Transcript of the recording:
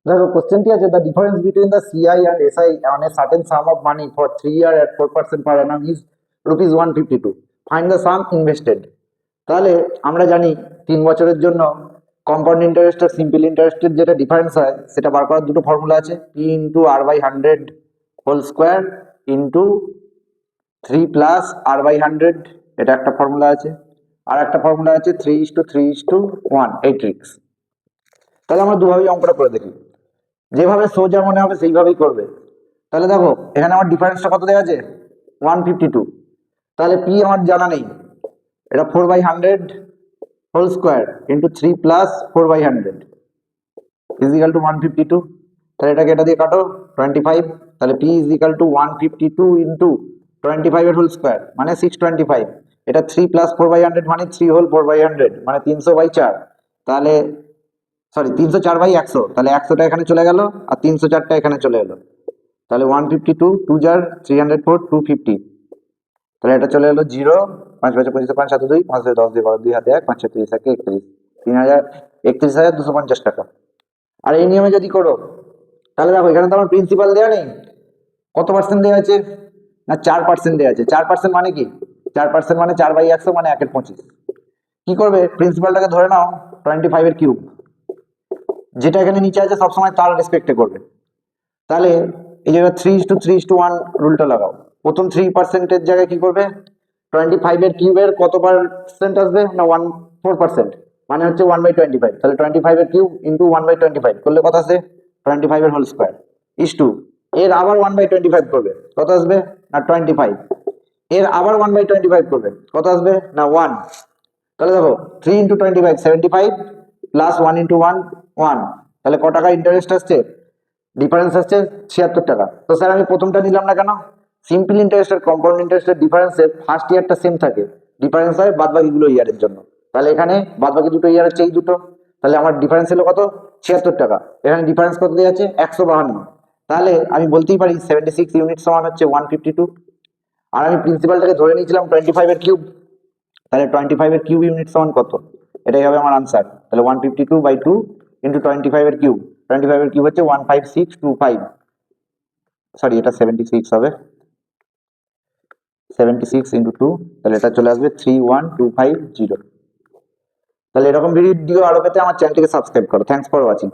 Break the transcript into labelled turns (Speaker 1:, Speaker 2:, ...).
Speaker 1: দেখো কোশ্চেনটি আছে, the difference between the CI and SI on a certain some of money for 3 year at 4% per annum is ₹152. Find the some invested. তাহলে আমরা জানি 3 বছরের জন্য কম্পাউন্ড ইন্টারেস্ট আর simple ইন্টারেস্টের যেটা ডিফারেন্স হয় সেটা বার করার দুটো ফর্মুলা আছে, P into R by 100 whole square into 3 + r/100, এটা একটা ফর্মুলা আছে। আর একটা ফর্মুলা আছে 3:3:1 এই ট্রিক্স। তাহলে আমরা দুভাবেই অঙ্কটা করে দেখি, যেভাবে সোজা মনে হবে সেইভাবেই করবে। তাহলে দেখো এখানে আমার ডিফারেন্সটা কত দেওয়া আছে, 152। তাহলে পি আমার জানা নেই, এটা 4/100 whole square into 3 + 4/100 is equal to 152। তাহলে এটাকে এটা দিয়ে কাটো 25। তাহলে P is equal to 152 into 25 এর হোল স্কোয়ার মানে 625। এটা 3 + 4/100 মানে 3 হোল 4/100 মানে 300/4। তাহলে সরি 304/100, তাহলে 100টা এখানে চলে গেল আর 304টা এখানে চলে এলো। তাহলে 152 2 jar 304 250। তাহলে এটা চলে এলো 0, 5 5 25 5 7 2 5 10 দিয়ে 12 2 হাতে 1 5 6 30 31 31,250 টাকা। আর এই নিয়মে যদি করো তাহলে দেখো এখানে তো আমার প্রিন্সিপাল দেওয়া নেই, কত পার্সেন্ট দেওয়া আছে না 4% দেওয়া আছে। 4% মানে কি, 4% মানে 4/100 মানে 1/25। কি করবে, প্রিন্সিপালটাকে ধরে নাও 25 এর কিউব, যেটা এখানে নিচে আছে সবসময় তার রেসপেক্টে করবে। তাহলে এই জায়গায় 3:3:1 রুলটা লাগাও। প্রথম 3%-এর জায়গায় কি করবে, 25 এর কিউবের কত পার্সেন্ট আসবে না 4%, মানে হচ্ছে 1/25। তাহলে 25 এর কিউব ইন্টু 1/25 করলে কত আসবে, 25 এর হোল স্কোয়ার ইস টু এর আবার 1/25 করবে, কত আসবে না 25। এর আবার 1/25 করবে, কত আসবে না 1। তাহলে দেখো 3 ইন্টু 25 75 প্লাস 1 ইন্টু 1 1। তাহলে ক টাকা ইন্টারেস্ট আসছে, ডিফারেন্স আসছে 76 টাকা। তো স্যার আমি প্রথমটা নিলাম না কেন, সিম্পল ইন্টারেস্ট আর কম্পাউন্ড ইন্টারেস্টের ডিফারেন্সের ফার্স্ট ইয়ারটা সেম থাকে, ডিফারেন্স হয় বাদ বাকিগুলো ইয়ারের জন্য। তাহলে এখানে বাদ বাকি দুটো ইয়ার হচ্ছে এই দুটো। তাহলে আমার ডিফারেন্স হলো কত, 76 টাকা। এখানে ডিফারেন্স কত দেওয়া আছে 152। তাহলে আমি বলতেই পারি 76 ইউনিট সমান হচ্ছে 152। আর আমি প্রিন্সিপালটাকে ধরে নিয়েছিলাম 25 এর কিউব, তাহলে 25 এর কিউব ইউনিট সমান কত, এটাই হবে আমার আনসার। তাহলে 152/2 ইন্টু 25 এর কিউব, 25 এর কিউব হচ্ছে 15625, সরি এটা 76 হবে, 76 ইন্টু 2, তাহলে এটা চলে আসবে 31250। তাহলে এরকম ভিডিও আরো পেতে আমার চ্যানেলটিকে সাবস্ক্রাইব করো। Thanks for watching.